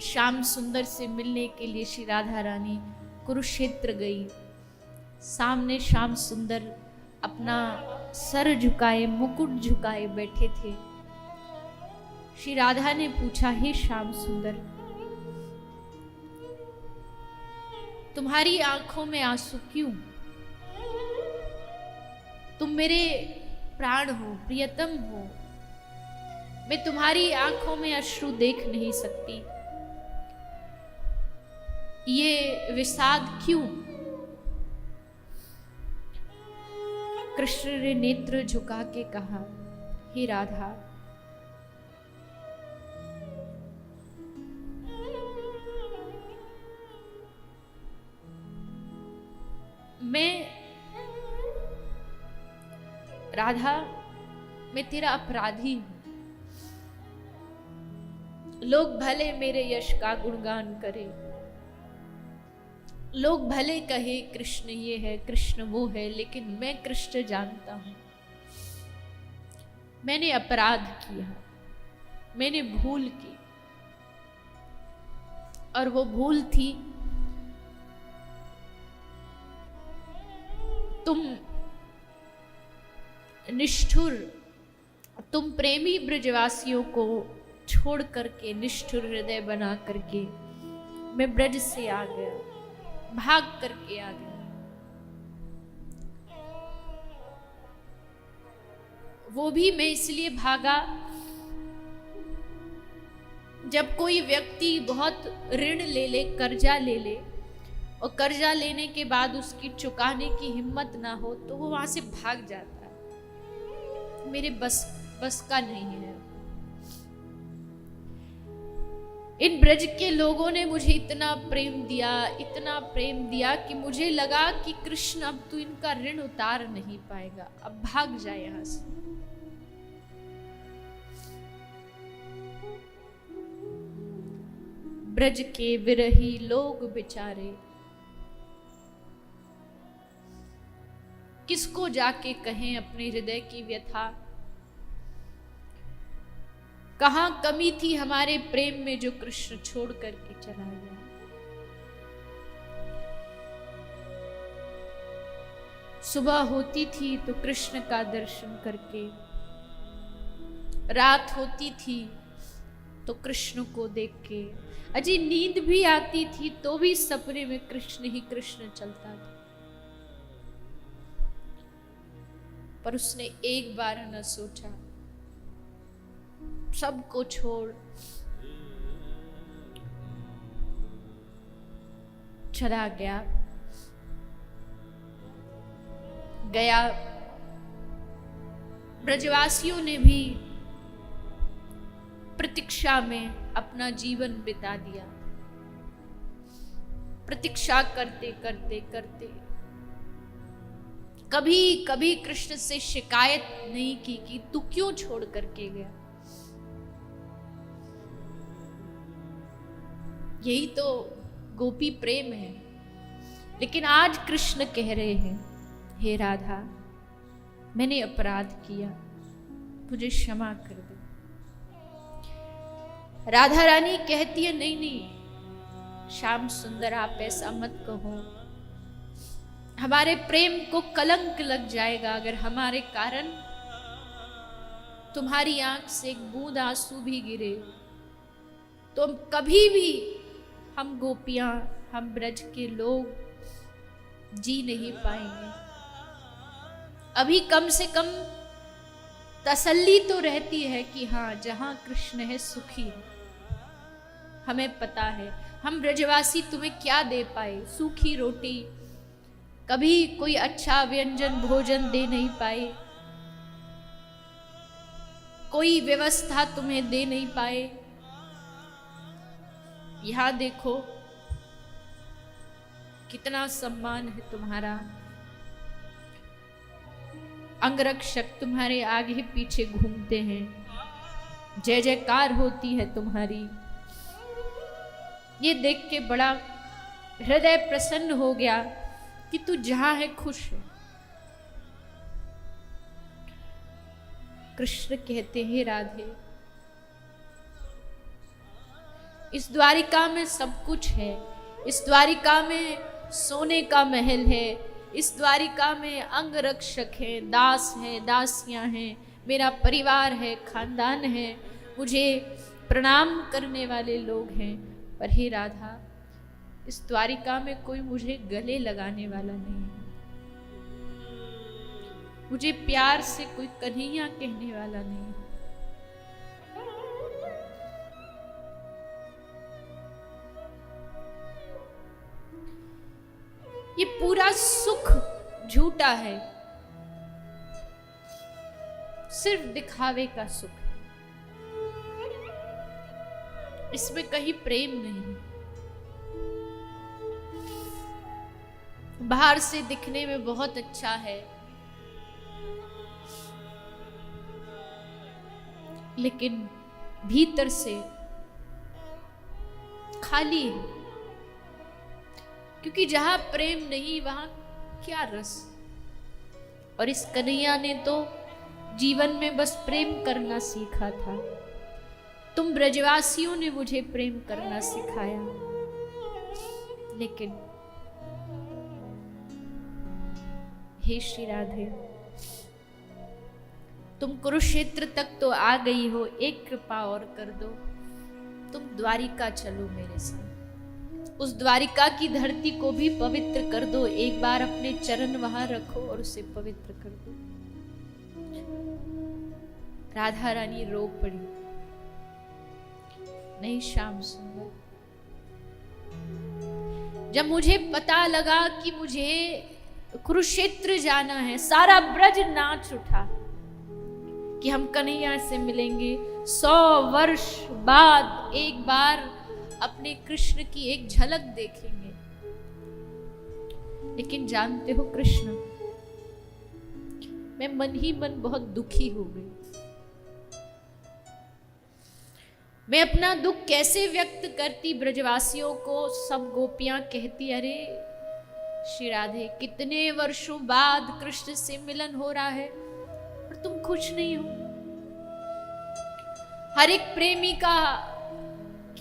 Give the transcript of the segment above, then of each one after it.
श्याम सुंदर से मिलने के लिए श्री राधा रानी कुरुक्षेत्र गई। सामने श्याम सुंदर अपना सर झुकाए, मुकुट झुकाए बैठे थे। श्री राधा ने पूछा, हे श्याम सुंदर, तुम्हारी आंखों में आंसू क्यों? तुम मेरे प्राण हो, प्रियतम हो, मैं तुम्हारी आंखों में अश्रु देख नहीं सकती, ये विषाद क्यों? कृष्ण ने नेत्र झुका के कहा, हे राधा, मैं तेरा अपराधी हूं। लोग भले मेरे यश का गुणगान करें, लोग भले कहे कृष्ण ये है, कृष्ण वो है, लेकिन मैं कृष्ण जानता हूं, मैंने अपराध किया, मैंने भूल की, और वो भूल थी तुम निष्ठुर, तुम प्रेमी ब्रजवासियों को छोड़ करके, निष्ठुर हृदय बना करके मैं ब्रज से आ गया, भाग करके आ गया। वो भी मैं इसलिए भागा, जब कोई व्यक्ति बहुत ऋण ले ले, कर्जा ले ले, और कर्जा लेने के बाद उसकी चुकाने की हिम्मत ना हो, तो वो वहां से भाग जाता है। मेरे बस का नहीं है। इन ब्रज के लोगों ने मुझे इतना प्रेम दिया कि मुझे लगा कि कृष्ण अब तू इनका ऋण उतार नहीं पाएगा, अब भाग जाए यहां से। ब्रज के विरही लोग बेचारे किसको जाके कहें अपने हृदय की व्यथा। कहां कमी थी हमारे प्रेम में जो कृष्ण छोड़ करके चला गया। सुबह होती थी तो कृष्ण का दर्शन करके, रात होती थी तो कृष्ण को देख के, अजी नींद भी आती थी तो भी सपने में कृष्ण ही कृष्ण चलता था। पर उसने एक बार न सोचा, सबको छोड़ चला गया। ब्रजवासियों ने भी प्रतीक्षा में अपना जीवन बिता दिया। प्रतीक्षा करते करते करते कभी कभी कृष्ण से शिकायत नहीं की कि तू क्यों छोड़ करके गया। यही तो गोपी प्रेम है। लेकिन आज कृष्ण कह रहे हैं, हे राधा, मैंने अपराध किया, मुझे क्षमा कर दो। राधा रानी कहती है, नहीं नहीं श्याम सुंदर, आप ऐसा मत कहो, हमारे प्रेम को कलंक लग जाएगा अगर हमारे कारण तुम्हारी आंख से एक बूंद आंसू भी गिरे तो कभी भी हम गोपियां, हम ब्रज के लोग जी नहीं पाएंगे। अभी कम से कम तसल्ली तो रहती है कि हाँ, जहां कृष्ण है सुखी है। हमें पता है हम ब्रजवासी तुम्हें क्या दे पाए, सूखी रोटी, कभी कोई अच्छा व्यंजन भोजन दे नहीं पाए, कोई व्यवस्था तुम्हें दे नहीं पाए। यहां देखो कितना सम्मान है तुम्हारा, अंगरक्षक तुम्हारे आगे पीछे घूमते हैं, जय जयकार होती है तुम्हारी। ये देख के बड़ा हृदय प्रसन्न हो गया कि तू जहां है खुश है। कृष्ण कहते हैं, राधे, इस द्वारिका में सब कुछ है। इस द्वारिका में सोने का महल है। इस द्वारिका में अंगरक्षक है, दास है, दासियां हैं, मेरा परिवार है, खानदान है, मुझे प्रणाम करने वाले लोग हैं। पर हे राधा, इस द्वारिका में कोई मुझे गले लगाने वाला नहीं है, मुझे प्यार से कोई कन्हैया कहने वाला नहीं है। ये पूरा सुख झूठा है, सिर्फ दिखावे का सुख है। इसमें कहीं प्रेम नहीं। बाहर से दिखने में बहुत अच्छा है, लेकिन भीतर से खाली है। क्योंकि जहां प्रेम नहीं वहां क्या रस। और इस कन्हैया ने तो जीवन में बस प्रेम करना सीखा था। तुम ब्रजवासियों ने मुझे प्रेम करना सिखाया, लेकिन हे श्री राधे, तुम कुरुक्षेत्र तक तो आ गई हो, एक कृपा और कर दो, तुम द्वारिका चलो मेरे साथ। उस द्वारिका की धरती को भी पवित्र कर दो, एक बार अपने चरण वहां रखो और उसे पवित्र कर दो। राधा रानी रो पड़ी। नहीं श्याम सुंदर, जब मुझे पता लगा कि मुझे कुरुक्षेत्र जाना है, सारा ब्रज नाच उठा कि हम कन्हैया से मिलेंगे। 100 वर्ष बाद एक बार अपने कृष्ण की एक झलक देखेंगे। लेकिन जानते हो कृष्ण, मैं मन ही मन बहुत दुखी हो गई। मैं अपना दुख कैसे व्यक्त करती ब्रजवासियों को। सब गोपियां कहती, अरे श्री राधे, कितने वर्षों बाद कृष्ण से मिलन हो रहा है और तुम खुश नहीं हो। हर एक प्रेमी का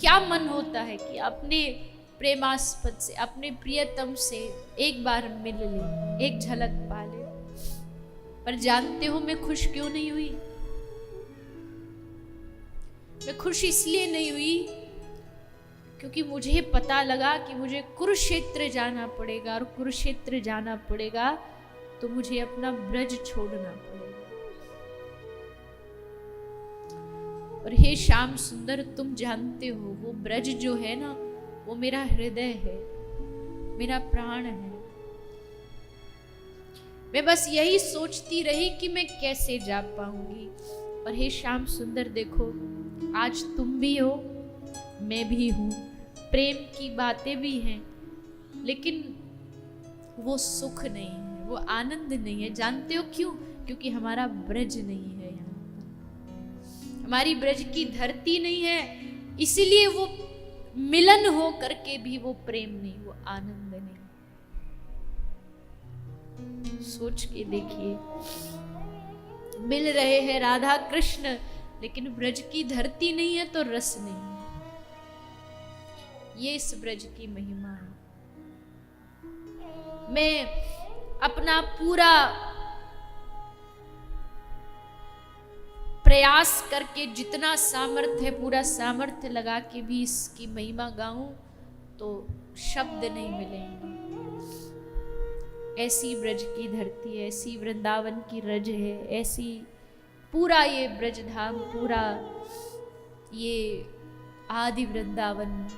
क्या मन होता है कि अपने प्रेमास्पद से, अपने प्रियतम से एक बार मिल ले, एक झलक पा ले। पर जानते हो मैं खुश क्यों नहीं हुई? मैं खुश इसलिए नहीं हुई क्योंकि मुझे पता लगा कि मुझे कुरुक्षेत्र जाना पड़ेगा, और कुरुक्षेत्र जाना पड़ेगा तो मुझे अपना ब्रज छोड़ना पड़ेगा। और हे श्याम सुंदर, तुम जानते हो वो ब्रज जो है ना, वो मेरा हृदय है, मेरा प्राण है। मैं बस यही सोचती रही कि मैं कैसे जा पाऊंगी। और हे श्याम सुंदर देखो, आज तुम भी हो, मैं भी हूं, प्रेम की बातें भी हैं, लेकिन वो सुख नहीं है, वो आनंद नहीं है। जानते हो क्यों? क्योंकि हमारा ब्रज नहीं है, यहाँ हमारी ब्रज की धरती नहीं है। इसीलिए वो मिलन हो करके भी वो प्रेम नहीं, वो आनंद नहीं। सोच के देखिए, मिल रहे हैं राधा कृष्ण, लेकिन ब्रज की धरती नहीं है तो रस नहीं। ये इस ब्रज की महिमा है। मैं अपना पूरा प्रयास करके, जितना सामर्थ्य है पूरा सामर्थ्य लगा के भी इसकी महिमा गाऊं तो शब्द नहीं मिलेंगे। ऐसी ब्रज की धरती है, ऐसी वृंदावन की रज है, ऐसी पूरा ये ब्रजधाम, पूरा ये आदि वृंदावन।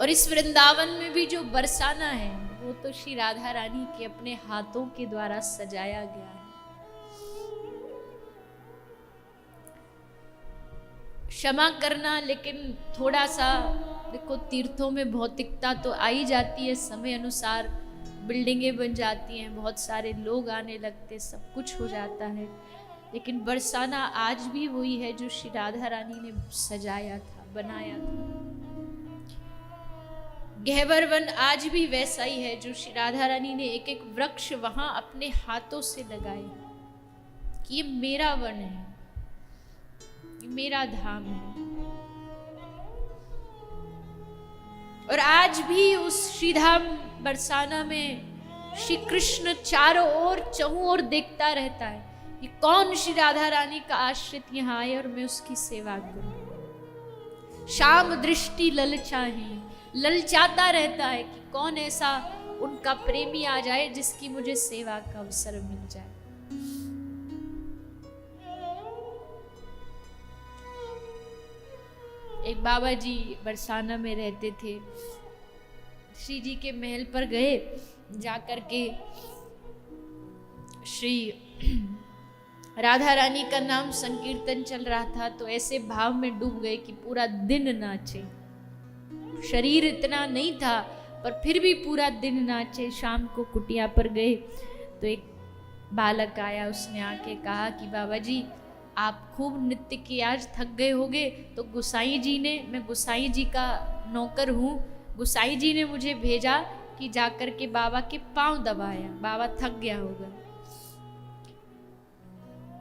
और इस वृंदावन में भी जो बरसाना है वो तो श्री राधा रानी के अपने हाथों के द्वारा सजाया गया है। क्षमा करना, लेकिन थोड़ा सा देखो, तीर्थों में भौतिकता तो आई जाती है, समय अनुसार बिल्डिंगें बन जाती हैं, बहुत सारे लोग आने लगते, सब कुछ हो जाता है, लेकिन बरसाना आज भी वही है जो श्री राधा रानी ने सजाया था, बनाया था। गहवर वन आज भी वैसा ही है जो श्री राधा रानी ने एक एक वृक्ष वहां अपने हाथों से लगाए कि ये मेरा वन है, ये मेरा धाम है। और आज भी उस श्रीधाम बरसाना में श्री कृष्ण चारों ओर चहुं ओर देखता रहता है कि कौन श्री राधा रानी का आश्रित यहाँ आए और मैं उसकी सेवा करूं। श्याम दृष्टि ललचाही, ललचाता रहता है कि कौन ऐसा उनका प्रेमी आ जाए जिसकी मुझे सेवा का अवसर मिल जाए। एक बाबा जी बरसाना में रहते थे। श्री जी के महल पर गए, जाकर के श्री राधा रानी का नाम संकीर्तन चल रहा था तो ऐसे भाव में डूब गए कि पूरा दिन नाचे। शरीर इतना नहीं था पर फिर भी पूरा दिन नाचे। शाम को कुटिया पर गए तो एक बालक आया, उसने आके कहा कि बाबा जी आप खूब नृत्य किए, आज थक गए होगे तो गुसाई जी ने, मैं गुसाई जी का नौकर हूँ, गुसाई जी ने मुझे भेजा कि जाकर के बाबा के पांव दबाया, बाबा थक गया होगा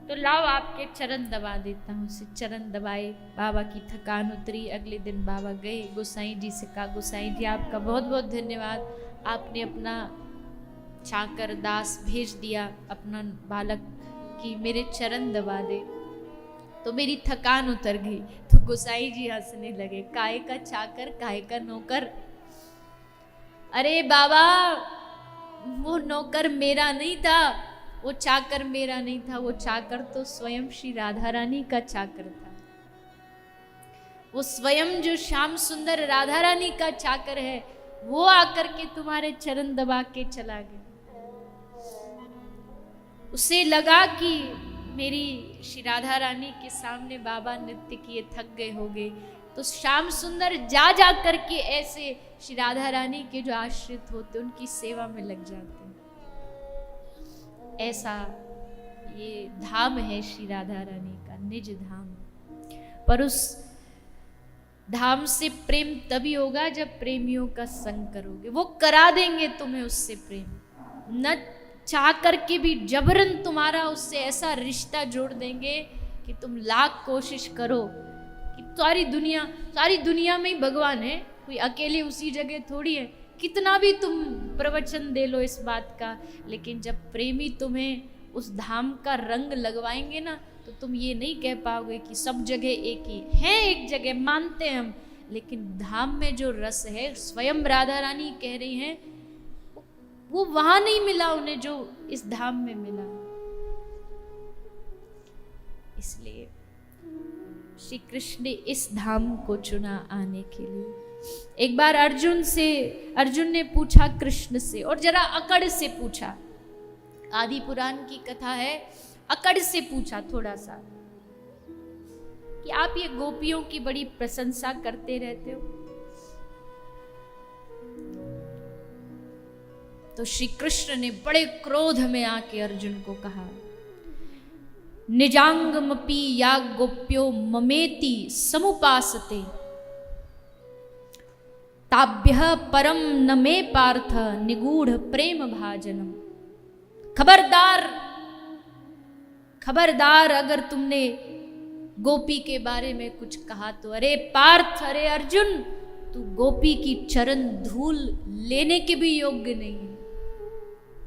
तो लाओ आपके चरण दबा देता हूँ। उसे चरण दबाए, बाबा की थकान उतरी। अगले दिन बाबा गए, गोसाई जी से कहा गोसाई जी आपका बहुत बहुत धन्यवाद, आपने अपना चाकर दास भेज दिया अपना बालक कि मेरे चरण दबा दे तो मेरी थकान उतर गई। तो गोसाई जी हंसने लगे, काय का चाकर काय का नौकर, अरे बाबा वो नौकर मेरा नहीं था, वो चाकर मेरा नहीं था, वो चाकर तो स्वयं श्री राधा रानी का चाकर था। वो स्वयं जो श्याम सुंदर राधा रानी का चाकर है वो आकर के तुम्हारे चरण दबा के चला गया। उसे लगा कि मेरी श्री राधा रानी के सामने बाबा नृत्य किए थक गए होंगे तो श्याम सुंदर जा जा करके ऐसे श्री राधा रानी के जो आश्रित होते उनकी सेवा में लग जाते हैं। ऐसा ये धाम है श्री राधा रानी का निज धाम। पर उस धाम से प्रेम तभी होगा जब प्रेमियों का संग करोगे, वो करा देंगे तुम्हें उससे प्रेम। न चाह करके भी जबरन तुम्हारा उससे ऐसा रिश्ता जोड़ देंगे कि तुम लाख कोशिश करो कि सारी दुनिया में ही भगवान है, कोई अकेले उसी जगह थोड़ी है। कितना भी तुम प्रवचन दे लो इस बात का, लेकिन जब प्रेमी तुम्हें उस धाम का रंग लगवाएंगे ना तो तुम ये नहीं कह पाओगे कि सब जगह एक ही है। एक जगह मानते हैं हम, लेकिन धाम में जो रस है स्वयं राधा रानी कह रही हैं वो वहां नहीं मिला उन्हें जो इस धाम में मिला। इसलिए श्री कृष्ण ने इस धाम को चुना आने के लिए। एक बार अर्जुन ने पूछा कृष्ण से, और जरा अकड़ से पूछा। आदि पुराण की कथा है, अकड़ से पूछा थोड़ा सा कि आप ये गोपियों की बड़ी प्रशंसा करते रहते हो। तो श्री कृष्ण ने बड़े क्रोध में आके अर्जुन को कहा, निजांगमपि या गोप्यो ममेति समुपासते ताभ्यः परम न मे पार्थ निगूढ़ प्रेम भाजनम। खबरदार अगर तुमने गोपी के बारे में कुछ कहा तो अरे पार्थ, अरे अर्जुन, तू गोपी की चरण धूल लेने के भी योग्य नहीं है।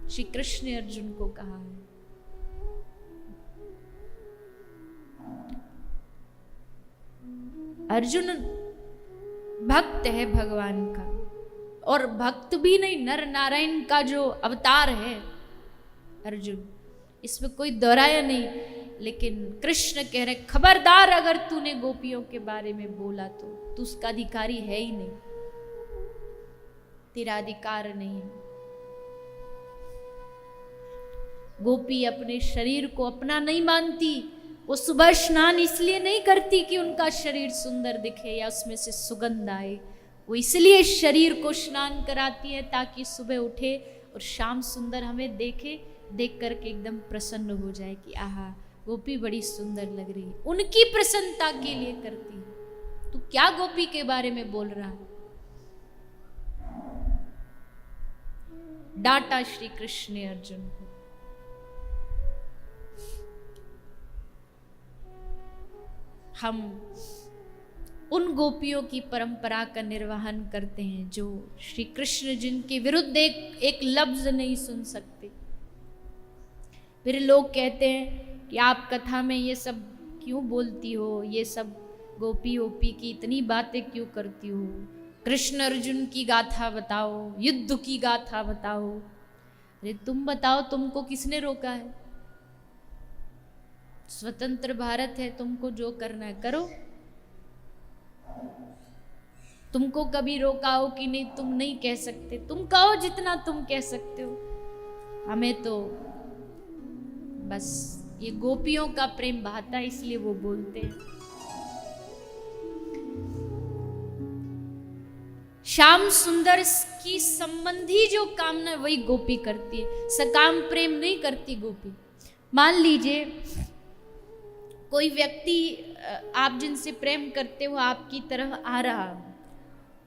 श्री कृष्ण ने अर्जुन को कहा है। अर्जुन भक्त है भगवान का, और भक्त भी नहीं, नर नारायण का जो अवतार है अर्जुन, इसमें कोई दोहराया नहीं। लेकिन कृष्ण कह रहे खबरदार अगर तूने गोपियों के बारे में बोला तो तू उसका अधिकारी है ही नहीं, तेरा अधिकार नहीं है। गोपी अपने शरीर को अपना नहीं मानती। वो सुबह स्नान इसलिए नहीं करती कि उनका शरीर सुंदर दिखे या उसमें से सुगंध आए, वो इसलिए शरीर को स्नान कराती है ताकि सुबह उठे और शाम सुंदर हमें देखे, देख करके एकदम प्रसन्न हो जाए कि आहा गोपी बड़ी सुंदर लग रही है। उनकी प्रसन्नता के लिए करती है। तू क्या गोपी के बारे में बोल रहा है? डांटा श्री कृष्ण ने अर्जुन को। हम उन गोपियों की परंपरा का निर्वहन करते हैं जो श्री कृष्ण जिनके विरुद्ध एक लफ्ज नहीं सुन सकते। फिर लोग कहते हैं कि आप कथा में ये सब क्यों बोलती हो, ये सब गोपी ओपी की इतनी बातें क्यों करती हो, कृष्ण अर्जुन की गाथा बताओ, युद्ध की गाथा बताओ। अरे तुम बताओ, तुमको किसने रोका है? स्वतंत्र भारत है, तुमको जो करना है करो। तुमको कभी रोका हो कि नहीं? तुम नहीं कह सकते, तुम कहो जितना तुम कह सकते हो। हमें तो बस ये गोपियों का प्रेम बहाता है, इसलिए वो बोलते हैं। श्याम सुंदर की संबंधी जो कामना वही गोपी करती है, सकाम प्रेम नहीं करती गोपी। मान लीजिए कोई व्यक्ति आप जिनसे प्रेम करते हो आपकी तरफ आ रहा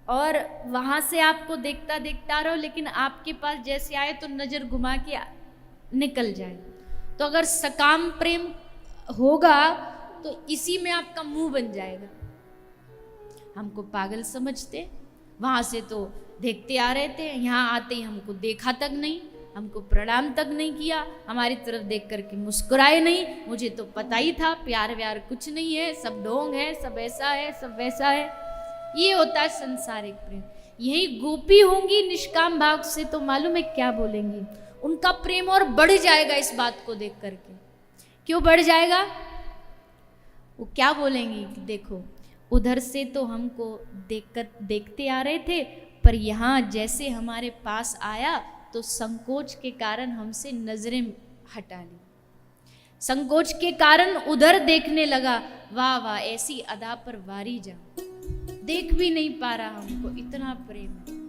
और वहां से आपको देखता देखता आ रहा हो, लेकिन आपके पास जैसे आए तो नजर घुमा के निकल जाए, तो अगर सकाम प्रेम होगा तो इसी में आपका मुंह बन जाएगा। हमको पागल समझते, वहां से तो देखते आ रहे थे, यहाँ आते ही हमको देखा तक नहीं, हमको प्रणाम तक नहीं किया, हमारी तरफ देख करके मुस्कुराए नहीं। मुझे तो पता ही था प्यार व्यार कुछ नहीं है, सब ढोंग है, सब ऐसा है, सब वैसा है। ये होता है संसारिक प्रेम। यही गोपी होंगी निष्काम भाव से तो मालूम है क्या बोलेंगी, उनका प्रेम और बढ़ जाएगा इस बात को देख करके। क्यों बढ़ जाएगा? वो क्या बोलेंगी कि देखो उधर से तो हमको देखते आ रहे थे, पर यहाँ जैसे हमारे पास आया तो संकोच के कारण हमसे नजरें हटा ली, संकोच के कारण उधर देखने लगा। वाह वाह, ऐसी अदा पर वारी जा, देख भी नहीं पा रहा, हमको इतना प्रेम है।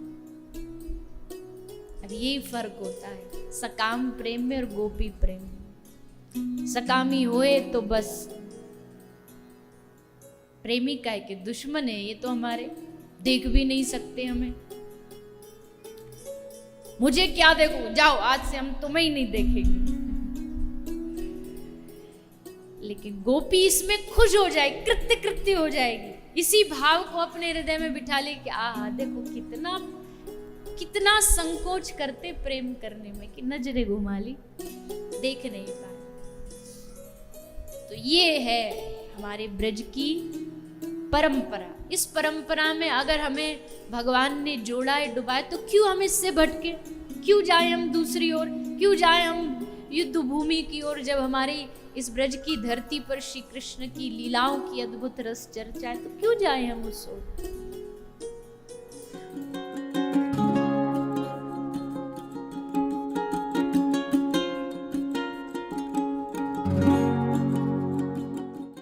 अब यही फर्क होता है सकाम प्रेम में और गोपी प्रेम में। सकामी होए तो बस प्रेमिका के दुश्मन है, ये तो हमारे देख भी नहीं सकते हमें। मुझे क्या देखो, जाओ आज से हम तुम्हें ही नहीं देखेंगे। लेकिन गोपी इसमें खुश हो जाए, कृत्य कृत्य हो जाएगी, इसी भाव को अपने हृदय में बिठा ले कि आहा देखो कितना कितना संकोच करते प्रेम करने में कि नजरे घुमा ली, देख नहीं पाए। तो ये है हमारे ब्रज की परंपरा। इस परंपरा में अगर हमें भगवान ने जोड़ा है, डुबाए, तो क्यों हम इससे भटके, क्यों जाए हम दूसरी ओर, क्यों जाए हम युद्ध भूमि की ओर, जब हमारी इस ब्रज की धरती पर श्री कृष्ण की लीलाओं की अद्भुत रस चर्चा है, तो क्यों जाए हम उस ओर।